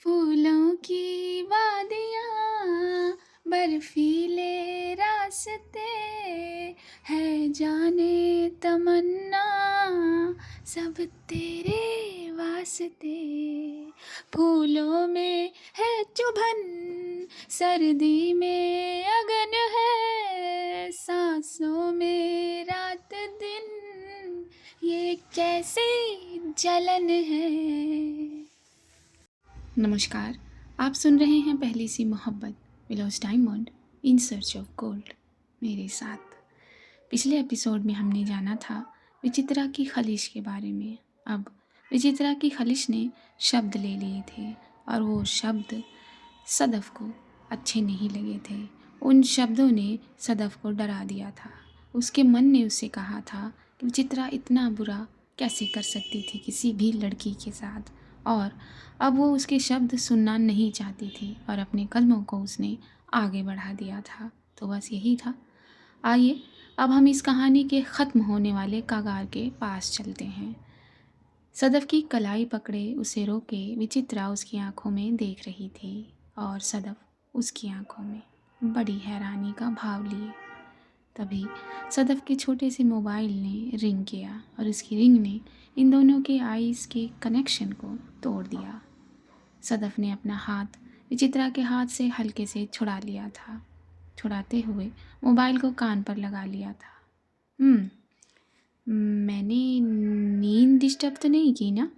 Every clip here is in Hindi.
फूलों की वादियाँ बर्फीले रास्ते है जाने तमन्ना सब तेरे वास्ते। फूलों में है चुभन सर्दी में अगन है सांसों में रात दिन ये कैसी जलन है। नमस्कार, आप सुन रहे हैं पहली सी मोहब्बत willows diamond in search of gold मेरे साथ। पिछले एपिसोड में हमने जाना था विचित्रा की खलिश के बारे में। अब विचित्रा की खलिश ने शब्द ले लिए थे और वो शब्द सदफ को अच्छे नहीं लगे थे। उन शब्दों ने सदफ को डरा दिया था। उसके मन ने उससे कहा था कि विचित्रा इतना बुरा कैसे कर सकती थी किसी भी लड़की के साथ, और अब वो उसके शब्द सुनना नहीं चाहती थी और अपने कदमों को उसने आगे बढ़ा दिया था। तो बस यही था। आइए अब हम इस कहानी के ख़त्म होने वाले कगार के पास चलते हैं। सदफ की कलाई पकड़े उसे रोके विचित्रा उसकी आंखों में देख रही थी और सदफ उसकी आंखों में बड़ी हैरानी का भाव लिए। तभी सदफ के छोटे से मोबाइल ने रिंग किया और उसकी रिंग ने इन दोनों के आईज़ के कनेक्शन को तोड़ दिया। सदफ ने अपना हाथ विचित्रा के हाथ से हल्के से छुड़ा लिया था। छुड़ाते हुए मोबाइल को कान पर लगा लिया था। मैंने नींद डिस्टर्ब तो नहीं की ना?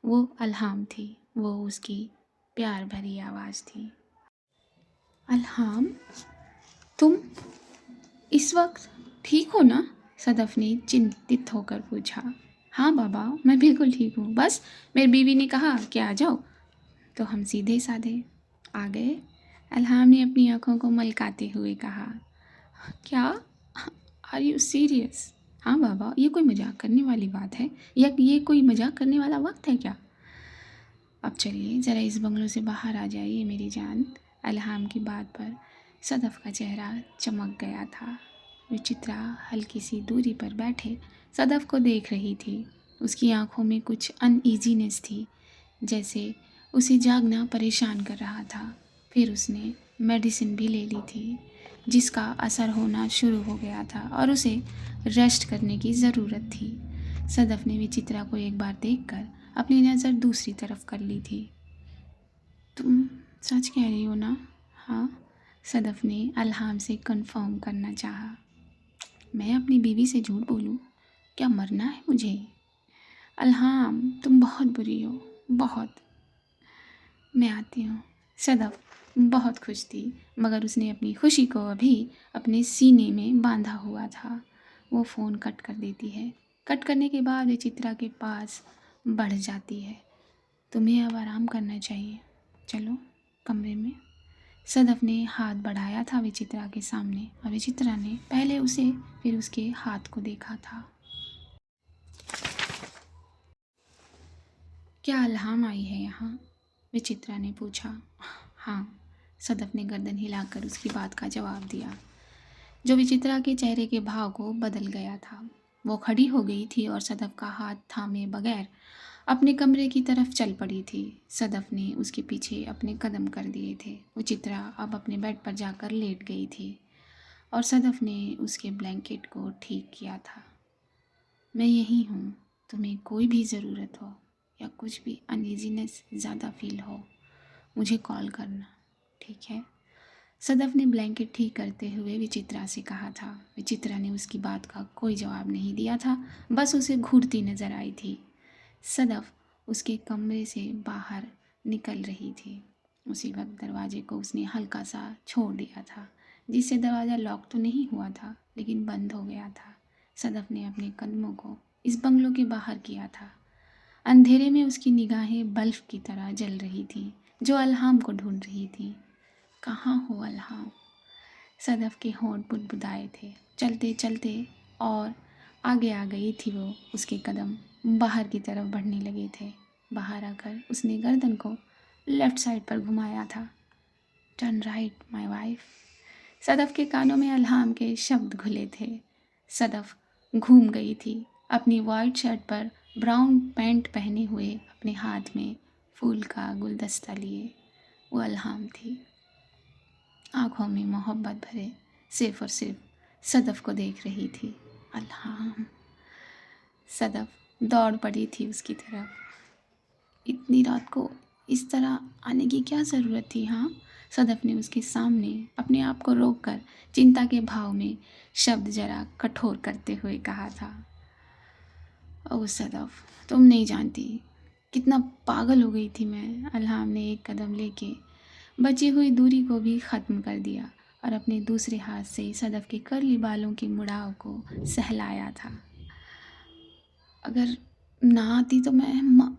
वो अल्हाम थी, वो उसकी प्यार भरी आवाज़ थी। अल्हाम, तुम इस वक्त ठीक हो ना? सदफ ने चिंतित होकर पूछा। हाँ बाबा, मैं बिल्कुल ठीक हूँ। बस मेरी बीवी ने कहा कि आ जाओ, तो हम सीधे साधे आ गए। अल्हाम ने अपनी आंखों को मलकाते हुए कहा। क्या? Are you serious? हाँ बाबा, ये कोई मजाक करने वाली बात है या ये कोई मजाक करने वाला वक्त है क्या? अब चलिए ज़रा इस बंगलों से बाहर आ जाइए मेरी जान। अल्हाम की बात पर सदफ का चेहरा चमक गया था। विचित्रा हल्की सी दूरी पर बैठे सदफ को देख रही थी। उसकी आंखों में कुछ अनईजीनेस थी, जैसे उसे जागना परेशान कर रहा था। फिर उसने मेडिसिन भी ले ली थी जिसका असर होना शुरू हो गया था और उसे रेस्ट करने की ज़रूरत थी। सदफ ने विचित्रा को एक बार देखकर अपनी नज़र दूसरी तरफ कर ली थी। तुम सच कह रही हो ना? हाँ, सदफ ने अल्हाम से कंफर्म करना चाहा। मैं अपनी बीवी से झूठ बोलूं? क्या मरना है मुझे? अल्हाम, तुम बहुत बुरी हो, बहुत। मैं आती हूँ। सदफ बहुत खुश थी, मगर उसने अपनी खुशी को अभी अपने सीने में बांधा हुआ था। वो फ़ोन कट कर देती है। कट करने के बाद विचित्रा के पास बढ़ जाती है। तुम्हें अब आराम करना चाहिए, चलो कमरे में। सदफ ने हाथ बढ़ाया था विचित्रा के सामने और विचित्रा ने पहले उसे फिर उसके हाथ को देखा था। क्या अल्हाम आई है यहाँ? विचित्रा ने पूछा। हाँ, सदफ ने गर्दन हिलाकर उसकी बात का जवाब दिया, जो विचित्रा के चेहरे के भाव को बदल गया था। वो खड़ी हो गई थी और सदफ का हाथ थामे बगैर अपने कमरे की तरफ चल पड़ी थी। सदफ ने उसके पीछे अपने कदम कर दिए थे। विचित्रा अब अपने बेड पर जाकर लेट गई थी और सदफ ने उसके ब्लैंकेट को ठीक किया था। मैं यहीं हूँ, तुम्हें कोई भी ज़रूरत हो या कुछ भी अनईजीनेस ज़्यादा फील हो, मुझे कॉल करना, ठीक है? सदफ ने ब्लैंकेट ठीक करते हुए विचित्रा से कहा था। विचित्रा ने उसकी बात का कोई जवाब नहीं दिया था, बस उसे घूरती नज़र आई थी। सदफ उसके कमरे से बाहर निकल रही थी। उसी वक्त दरवाजे को उसने हल्का सा छोड़ दिया था, जिससे दरवाज़ा लॉक तो नहीं हुआ था लेकिन बंद हो गया था। सदफ ने अपने कदमों को इस बंगलों के बाहर किया था। अंधेरे में उसकी निगाहें बल्ब की तरह जल रही थी, जो अल्हाम को ढूंढ रही थी। कहाँ हो अल्हाम? सदफ के होंठ बुदबुदाए थे। चलते चलते और आगे आ गई थी वो। उसके कदम बाहर की तरफ बढ़ने लगे थे। बाहर आकर उसने गर्दन को लेफ्ट साइड पर घुमाया था। Turn right my wife. Sadaf के कानों में अल्हाम के शब्द घुले थे। सदफ घूम गई थी, अपनी वाइट शर्ट पर ब्राउन पैंट पहने हुए अपने हाथ में फूल का गुलदस्ता लिए। वो अल्हाम थी, आँखों में मोहब्बत भरे, सिर्फ़ और सिर्फ सदफ़ को देख रही थी। अल्हाम। सदफ़ दौड़ पड़ी थी उसकी तरफ। इतनी रात को इस तरह आने की क्या ज़रूरत थी? हाँ, सदफ़ ने उसके सामने अपने आप को रोककर चिंता के भाव में शब्द जरा कठोर करते हुए कहा था। ओह सदफ़, तुम नहीं जानती कितना पागल हो गई थी मैं। अल्हाम ने एक कदम लेके बची हुई दूरी को भी ख़त्म कर दिया और अपने दूसरे हाथ से सदफ़ के कर्ली बालों की मुड़ाव को सहलाया था। अगर ना आती तो मैं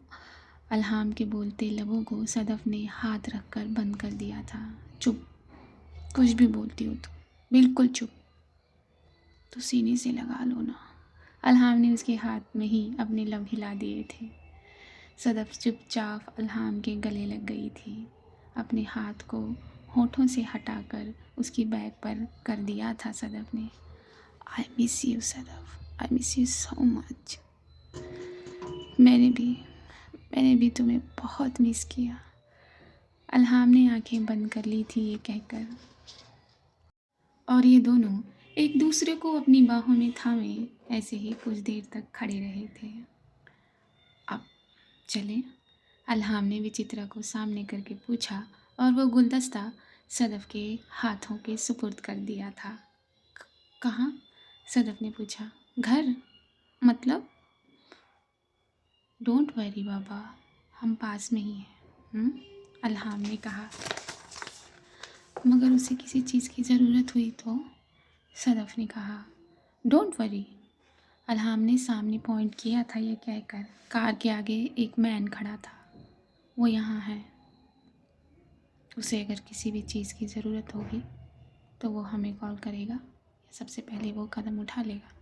अल्हाम के बोलते लबों को सदफ़ ने हाथ रखकर बंद कर दिया था। चुप, कुछ भी बोलती हो तो बिल्कुल चुप। तो सीने से लगा लो ना। अल्हाम ने उसके हाथ में ही अपने लब हिला दिए थे। सदफ़ चुपचाप अल्हाम के गले लग गई थी। अपने हाथ को होठों से हटाकर उसकी बैक पर कर दिया था सदफ़ ने। I miss you Sadaf, I miss you so much. मैंने भी तुम्हें बहुत मिस किया। अल्हाम ने आंखें बंद कर ली थी ये कहकर, और ये दोनों एक दूसरे को अपनी बाहों में थामे ऐसे ही कुछ देर तक खड़े रहे थे। अब चलें? अल्हाम ने विचित्रा को सामने करके पूछा और वो गुलदस्ता सदफ़ के हाथों के सुपुर्द कर दिया था। कहाँ? सदफ़ ने पूछा। घर? मतलब? डोंट वरी बाबा, हम पास में ही हैं। अल्हाम ने कहा। मगर उसे किसी चीज़ की ज़रूरत हुई तो? सदफ़ ने कहा। Don't worry. अल्हाम ने सामने पॉइंट किया था ये कहकर। कार के आगे एक मैन खड़ा था। वो यहाँ है। उसे अगर किसी भी चीज़ की ज़रूरत होगी तो वो हमें कॉल करेगा या सबसे पहले वो कदम उठा लेगा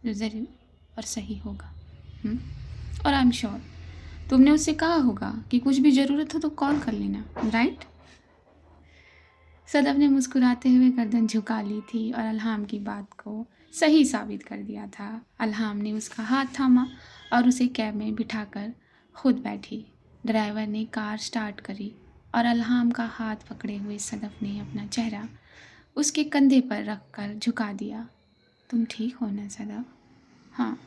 जो ज़रूर और सही होगा। और आई एम श्योर तुमने उससे कहा होगा कि कुछ भी ज़रूरत हो तो कॉल कर लेना, राइट? सदफ़ ने मुस्कुराते हुए गर्दन झुका ली थी और अल्हाम की बात को सही साबित कर दिया था। अल्हाम ने उसका हाथ थामा और उसे कैब में बिठाकर खुद बैठी। ड्राइवर ने कार स्टार्ट करी और अल्हाम का हाथ पकड़े हुए सदफ़ ने अपना चेहरा उसके कंधे पर रखकर झुका दिया। तुम ठीक हो ना सदफ़? हाँ,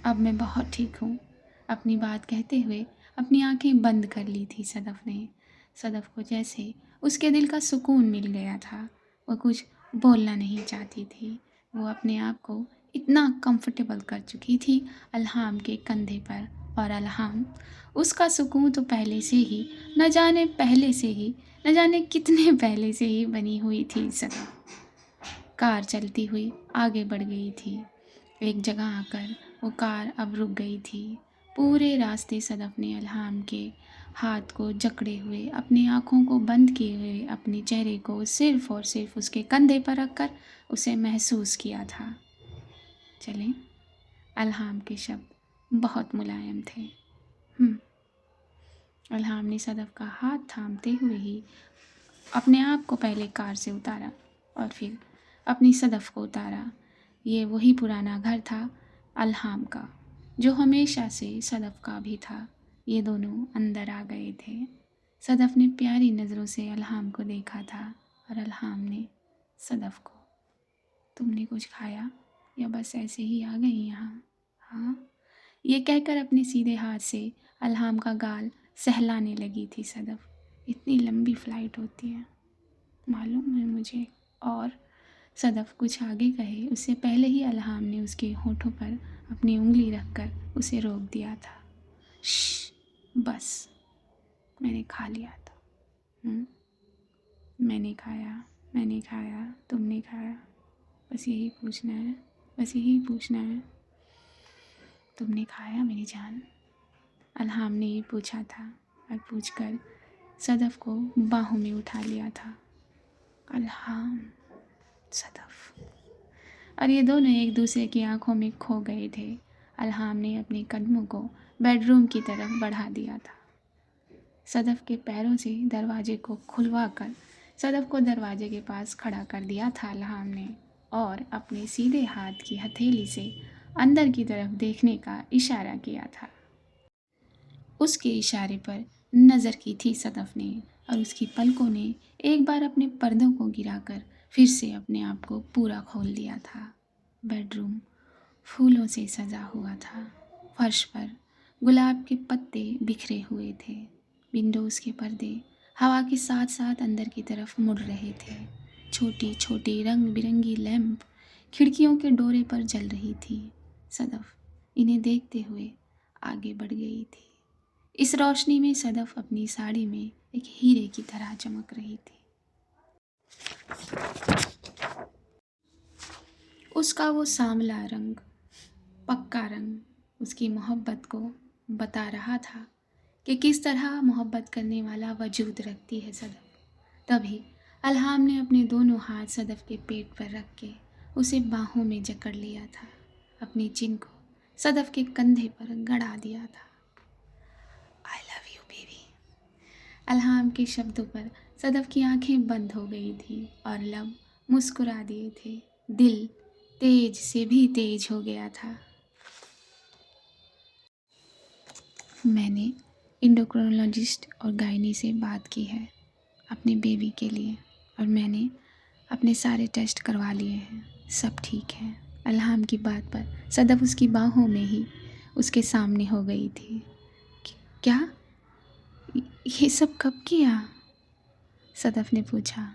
अब मैं बहुत ठीक हूँ। अपनी बात कहते हुए अपनी आंखें बंद कर ली थी सदफ़ ने। सदफ़ को जैसे उसके दिल का सुकून मिल गया था। वो कुछ बोलना नहीं चाहती थी। वो अपने आप को इतना कंफर्टेबल कर चुकी थी अल्हाम के कंधे पर, और अल्हाम उसका सुकून तो पहले से ही न जाने कितने पहले से ही बनी हुई थी सदफ़। कार चलती हुई आगे बढ़ गई थी। एक जगह आकर वो कार अब रुक गई थी। पूरे रास्ते सदफ़ ने अल्हाम के हाथ को जकड़े हुए, अपनी आँखों को बंद किए हुए, अपने चेहरे को सिर्फ़ और सिर्फ़ उसके कंधे पर रखकर उसे महसूस किया था। चलें? अल्हाम के शब्द बहुत मुलायम थे। अल्हाम ने सदफ़ का हाथ थामते हुए ही अपने आप को पहले कार से उतारा और फिर अपनी सदफ़ को उतारा। ये वही पुराना घर था अल्हाम का, जो हमेशा से सदफ़ का भी था। ये दोनों अंदर आ गए थे। सदफ़ ने प्यारी नज़रों से अल्हाम को देखा था और अल्हाम ने सदफ़ को। तुमने कुछ खाया या बस ऐसे ही आ गई यहाँ? हाँ, ये कहकर अपने सीधे हाथ से अल्हाम का गाल सहलाने लगी थी सदफ़। इतनी लंबी फ़्लाइट होती है, मालूम है मुझे। और सदफ़ कुछ आगे कहे उससे पहले ही अल्हाम ने उसके होठों पर अपनी उंगली रखकर उसे रोक दिया था। श्श, बस, मैंने खा लिया था। मैंने खाया, तुमने खाया। बस यही पूछना है। तुमने खाया मेरी जान? अल्हाम ने ये पूछा था और पूछकर सदफ़ को बाहों में उठा लिया था। अल्हाम, सदफ़। और ये दोनों एक दूसरे की आंखों में खो गए थे। अल्हाम ने अपने कदमों को बेडरूम की तरफ बढ़ा दिया था। सदफ़ के पैरों से दरवाजे को खुलवा कर सदफ़ को दरवाजे के पास खड़ा कर दिया था अल्हाम ने, और अपने सीधे हाथ की हथेली से अंदर की तरफ देखने का इशारा किया था। उसके इशारे पर नज़र की थी सदफ ने, और उसकी पलकों ने एक बार अपने पर्दों को गिराकर फिर से अपने आप को पूरा खोल दिया था। बेडरूम फूलों से सजा हुआ था। फर्श पर गुलाब के पत्ते बिखरे हुए थे। विंडोज़ के पर्दे हवा के साथ साथ अंदर की तरफ मुड़ रहे थे। छोटी छोटी रंग बिरंगी लैंप खिड़कियों के डोरे पर जल रही थी। सदफ इन्हें देखते हुए आगे बढ़ गई थी। इस रोशनी में सदफ अपनी साड़ी में एक हीरे की तरह चमक रही थी। उसका वो सांवला रंग, पक्का रंग उसकी मोहब्बत को बता रहा था कि किस तरह मोहब्बत करने वाला वजूद रखती है सदफ। तभी अल्हाम ने अपने दोनों हाथ सदफ के पेट पर रख के उसे बाहों में जकड़ लिया था। अपनी चिन को सदफ के कंधे पर गड़ा दिया था। I love you baby. Alham के शब्दों पर सदफ की आंखें बंद हो गई थी और लब मुस्कुरा दिए थे। दिल तेज से भी तेज हो गया था। मैंने एंडोक्रिनोलॉजिस्ट और गायनी से बात की है अपने बेबी के लिए, और मैंने अपने सारे टेस्ट करवा लिए हैं। सब ठीक है। अल्हाम की बात पर सदफ उसकी बाहों में ही उसके सामने हो गई थी। क्या? ये सब कब किया? सदफ ने पूछा।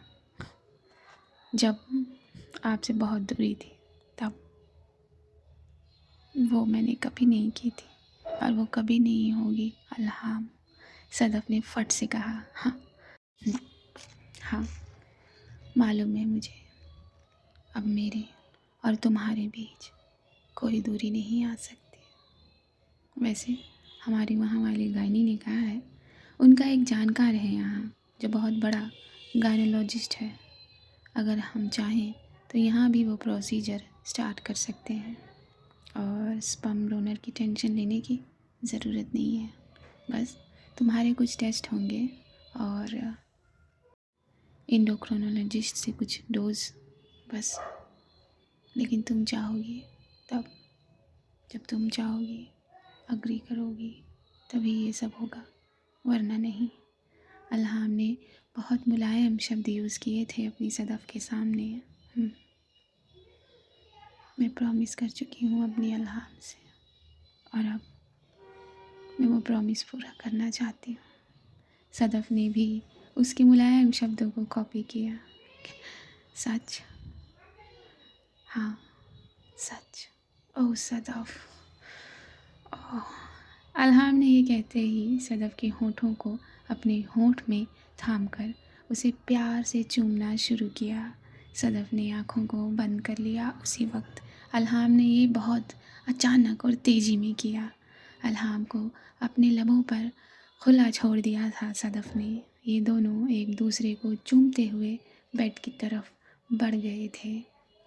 जब आपसे बहुत दूरी थी तब। वो मैंने कभी नहीं की थी और वो कभी नहीं होगी अल्हाम, सदफ ने फट से कहा। हाँ हाँ, मालूम है मुझे। अब मेरे और तुम्हारे बीच कोई दूरी नहीं आ सकती। वैसे हमारी वहाँ वाली गायनी ने कहा है, उनका एक जानकार है यहाँ जो बहुत बड़ा गायनोलॉजिस्ट है। अगर हम चाहें तो यहाँ भी वो प्रोसीजर स्टार्ट कर सकते हैं और स्पर्म डोनर की टेंशन लेने की ज़रूरत नहीं है। बस तुम्हारे कुछ टेस्ट होंगे और एंडोक्रिनोलॉजिस्ट से कुछ डोज, बस। लेकिन तुम चाहोगी तब, जब तुम चाहोगी, अग्री करोगी, तभी ये सब होगा, वरना नहीं। अल्हाम ने बहुत मुलायम शब्द यूज़ किए थे अपनी सदफ के सामने। मैं प्रॉमिस कर चुकी हूँ अपनी अल्हाम से, और अब मैं वो प्रॉमिस पूरा करना चाहती हूँ। सदफ ने भी उसके मुलायम शब्दों को कॉपी किया। सच? हाँ सच। ओह सदफ। ओह। अल्हाम ने ये कहते ही सदफ के होठों को अपने होठ में थामकर उसे प्यार से चूमना शुरू किया। सदफ ने आँखों को बंद कर लिया। उसी वक्त अल्हाम ने ये बहुत अचानक और तेज़ी में किया। अल्हाम को अपने लबों पर खुला छोड़ दिया था सदफ ने। ये दोनों एक दूसरे को चूमते हुए बेड की तरफ बढ़ गए थे।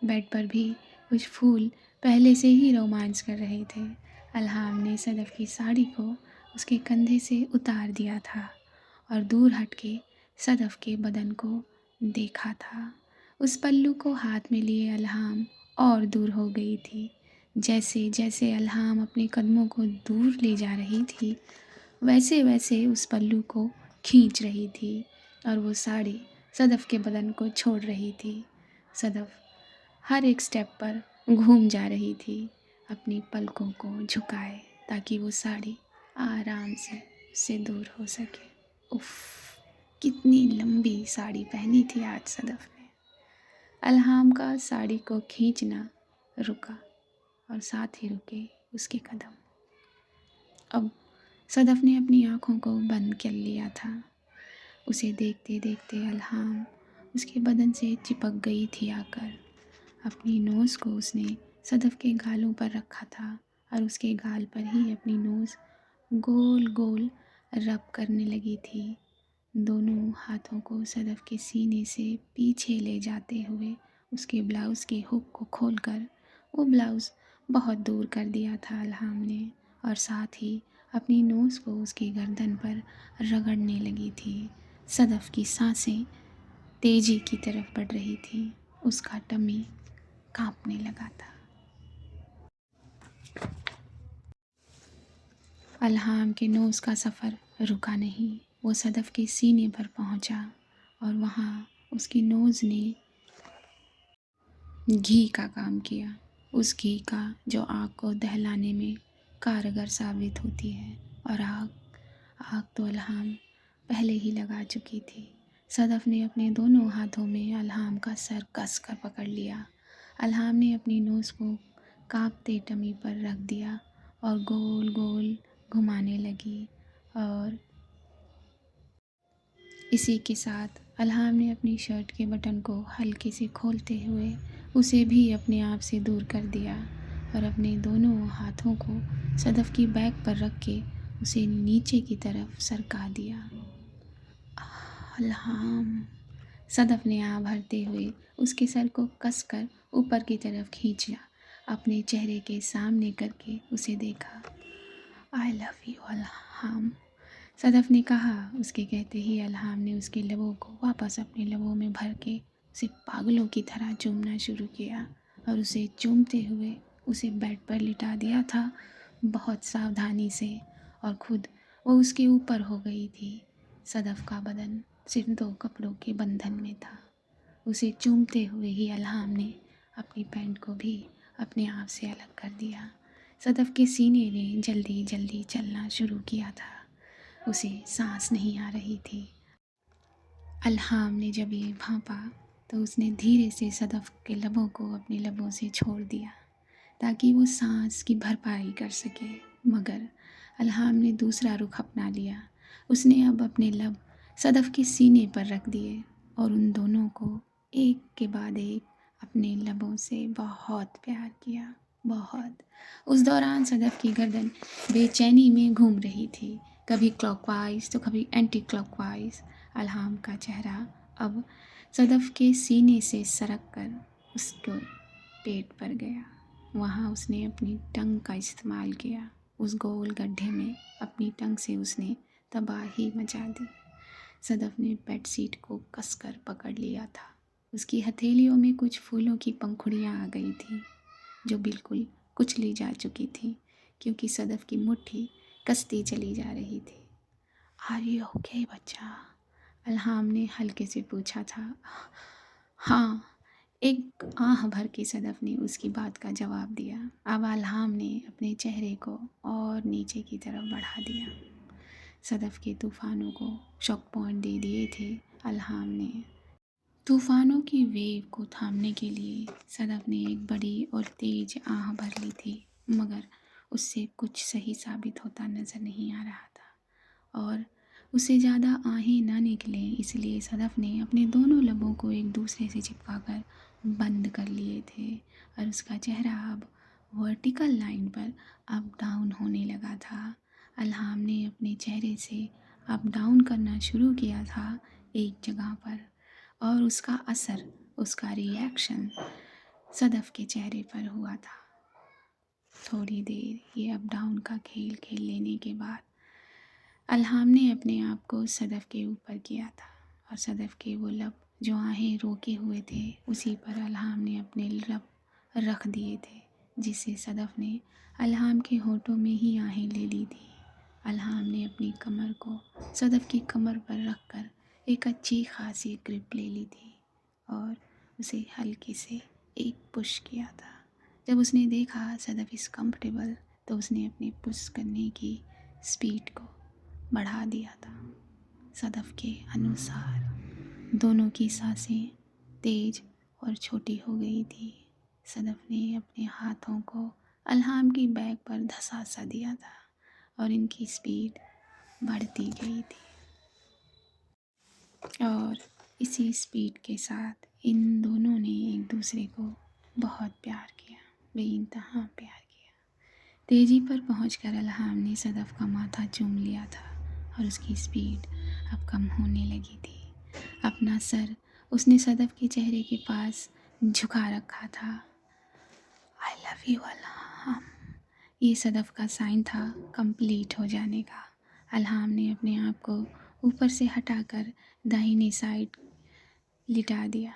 बेड पर भी कुछ फूल पहले से ही रोमांच कर रहे थे। अल्हाम ने सदफ की साड़ी को उसके कंधे से उतार दिया था और दूर हटके सदफ के बदन को देखा था। उस पल्लू को हाथ में लिए अल्हाम और दूर हो गई थी। जैसे जैसे अल्हाम अपने कदमों को दूर ले जा रही थी, वैसे वैसे उस पल्लू को खींच रही थी और वो साड़ी सदफ के बदन को छोड़ रही थी। सदफ हर एक स्टेप पर घूम जा रही थी, अपनी पलकों को झुकाए ताकि वो साड़ी आराम से उससे दूर हो सके। उफ, कितनी लंबी साड़ी पहनी थी आज सदफ ने। अल्हाम का साड़ी को खींचना रुका और साथ ही रुके उसके कदम। अब सदफ ने अपनी आँखों को बंद कर लिया था। उसे देखते देखते अल्हाम उसके बदन से चिपक गई थी आकर। अपनी नोज़ को उसने सदफ के गालों पर रखा था और उसके गाल पर ही अपनी नोज़ गोल गोल रब करने लगी थी। दोनों हाथों को सदफ के सीने से पीछे ले जाते हुए उसके ब्लाउज़ के हुक को खोलकर वो ब्लाउज़ बहुत दूर कर दिया था अल्हाम ने, और साथ ही अपनी नोज़ को उसकी गर्दन पर रगड़ने लगी थी। सदफ की सांसें तेज़ी की तरफ बढ़ रही थी। उसका टमी कांपने लगा था। अल्हाम के नोज़ का सफ़र रुका नहीं। वो सदफ़ के सीने पर पहुंचा और वहाँ उसकी नोज़ ने घी का काम किया, उस घी का जो आग को दहलाने में कारगर साबित होती है। और आग आग तो अल्हाम पहले ही लगा चुकी थी। सदफ़ ने अपने दोनों हाथों में अल्हाम का सर कस कर पकड़ लिया। अल्हाम ने अपनी नोज़ को कांपते टमी पर रख दिया और गोल गोल घुमाने लगी। और इसी के साथ अल्हाम ने अपनी शर्ट के बटन को हल्के से खोलते हुए उसे भी अपने आप से दूर कर दिया और अपने दोनों हाथों को सदफ़ की बैक पर रख के उसे नीचे की तरफ सरका दिया। अल्हाम, सदफ़ ने आह भरते हुए उसके सर को कसकर ऊपर की तरफ खींचा, अपने चेहरे के सामने करके उसे देखा। आई लव यू अल्हाम, सदफ़ ने कहा। उसके कहते ही अल्हाम ने उसके लबों को वापस अपने लबों में भर के उसे पागलों की तरह चूमना शुरू किया और उसे चूमते हुए उसे बेड पर लिटा दिया था बहुत सावधानी से, और खुद वो उसके ऊपर हो गई थी। सदफ़ का बदन सिर्फ 2 कपड़ों के बंधन में था। उसे चूमते हुए ही अल्हाम ने अपनी पैंट को भी अपने आप से अलग कर दिया। सदफ़ के सीने ने जल्दी जल्दी चलना शुरू किया था, उसे सांस नहीं आ रही थी। अल्हाम ने जब ये भांपा तो उसने धीरे से सदफ़ के लबों को अपने लबों से छोड़ दिया ताकि वो सांस की भरपाई कर सके, मगर अल्हाम ने दूसरा रुख अपना लिया। उसने अब अपने लब सदफ़ के सीने पर रख दिए और उन दोनों को एक के बाद एक अपने लबों से बहुत प्यार किया, बहुत। उस दौरान सदफ़ की गर्दन बेचैनी में घूम रही थी, कभी क्लॉकवाइज तो कभी एंटी क्लॉकवाइज। अल्हाम का चेहरा अब सदफ़ के सीने से सरक कर उसके पेट पर गया। वहाँ उसने अपनी टंग का इस्तेमाल किया। उस गोल गड्ढे में अपनी टंग से उसने तबाही मचा दी। सदफ़ ने बेड शीट को कसकर पकड़ लिया था। उसकी हथेलियों में कुछ फूलों की पंखुड़ियाँ आ गई थीं जो बिल्कुल कुचली जा चुकी थी क्योंकि सदफ़ की मुट्ठी कसती चली जा रही थी। आर यू ओके बच्चा, अल्हाम ने हल्के से पूछा था। हाँ, एक आह भर के सदफ़ ने उसकी बात का जवाब दिया। अब अल्हाम ने अपने चेहरे को और नीचे की तरफ बढ़ा दिया। सदफ़ के तूफ़ानों को शॉक पॉइंट दे दिए थे अल्हाम ने। तूफ़ानों की वेव को थामने के लिए सदफ़ ने एक बड़ी और तेज़ आह भर ली थी, मगर उससे कुछ सही साबित होता नज़र नहीं आ रहा था। और उससे ज़्यादा आहें ना निकलें इसलिए सदफ़ ने अपने दोनों लबों को एक दूसरे से चिपकाकर बंद कर लिए थे और उसका चेहरा अब वर्टिकल लाइन पर अप डाउन होने लगा था। अल्हाम ने अपने चेहरे से अप डाउन करना शुरू किया था एक जगह पर, और उसका असर, उसका रिएक्शन सदफ़ के चेहरे पर हुआ था। थोड़ी देर ये अप डाउन का खेल खेल लेने के बाद अल्हाम ने अपने आप को सदफ़ के ऊपर किया था और सदफ़ के वो लब जो आहें रोके हुए थे उसी पर अल्हाम ने अपने लब रख दिए थे, जिससे सदफ़ ने अल्हाम के होठों में ही आहें ले ली थी। अल्हाम ने अपनी कमर को सदफ़ की कमर पर रख कर एक अच्छी खासी ग्रिप ले ली थी और उसे हल्के से एक पुश किया था। जब उसने देखा सदफ़ इज़ कंफर्टेबल तो उसने अपनी पुश करने की स्पीड को बढ़ा दिया था। सदफ़ के अनुसार दोनों की सांसें तेज और छोटी हो गई थी। सदफ़ ने अपने हाथों को अल्हाम की बैक पर धसासा दिया था और इनकी स्पीड बढ़ती गई थी और इसी स्पीड के साथ इन दोनों ने एक दूसरे को बहुत प्यार किया, बेइंतहा प्यार किया। तेज़ी पर पहुंचकर अल्हाम ने सदफ़ का माथा चूम लिया था और उसकी स्पीड अब कम होने लगी थी। अपना सर उसने सदफ़ के चेहरे के पास झुका रखा था। आई लव यू अल्हाम, ये सदफ़ का साइन था कंप्लीट हो जाने का। अल्हाम ने अपने आप को ऊपर से हटाकर दाहिनी साइड लिटा दिया।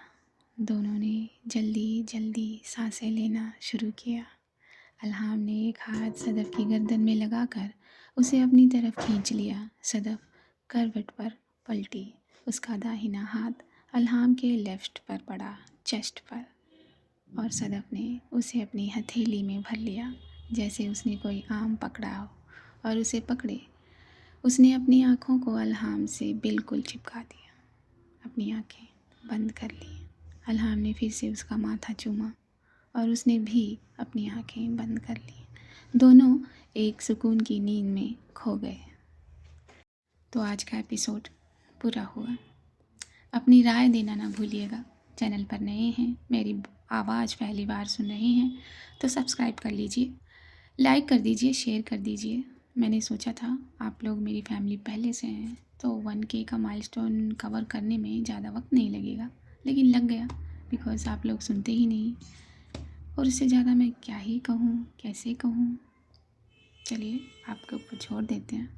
दोनों ने जल्दी जल्दी सांसें लेना शुरू किया। अल्हाम ने एक हाथ सदफ़ की गर्दन में लगाकर उसे अपनी तरफ खींच लिया। सदफ़ करवट पर पलटी। उसका दाहिना हाथ अल्हाम के लेफ्ट पर पड़ा, चेस्ट पर, और सदफ ने उसे अपनी हथेली में भर लिया जैसे उसने कोई आम पकड़ा हो और उसे पकड़े। उसने अपनी आँखों को अल्हाम से बिल्कुल चिपका दिया, अपनी आँखें बंद कर ली। अल्हाम ने फिर से उसका माथा चूमा और उसने भी अपनी आँखें बंद कर ली। दोनों एक सुकून की नींद में खो गए। तो आज का एपिसोड पूरा हुआ। अपनी राय देना ना भूलिएगा। चैनल पर नए हैं, मेरी आवाज़ पहली बार सुन रहे हैं तो सब्सक्राइब कर लीजिए, लाइक कर दीजिए, शेयर कर दीजिए। मैंने सोचा था आप लोग मेरी फैमिली पहले से हैं तो 1K का माइलस्टोन कवर करने में ज़्यादा वक्त नहीं लगेगा, लेकिन लग गया बिकॉज़ आप लोग सुनते ही नहीं। और इससे ज़्यादा मैं क्या ही कहूँ, कैसे कहूँ। चलिए आपके ऊपर छोड़ देते हैं।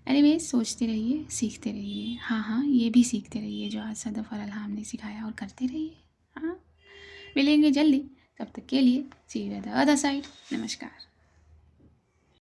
एनीवेज, सोचते रहिए, सीखते रहिए। हाँ, ये भी सीखते रहिए जो आज सदफ और अल्हाम ने सिखाया, और करते रहिए। हाँ, मिलेंगे जल्दी। तब तक के लिए see you at the other side. नमस्कार।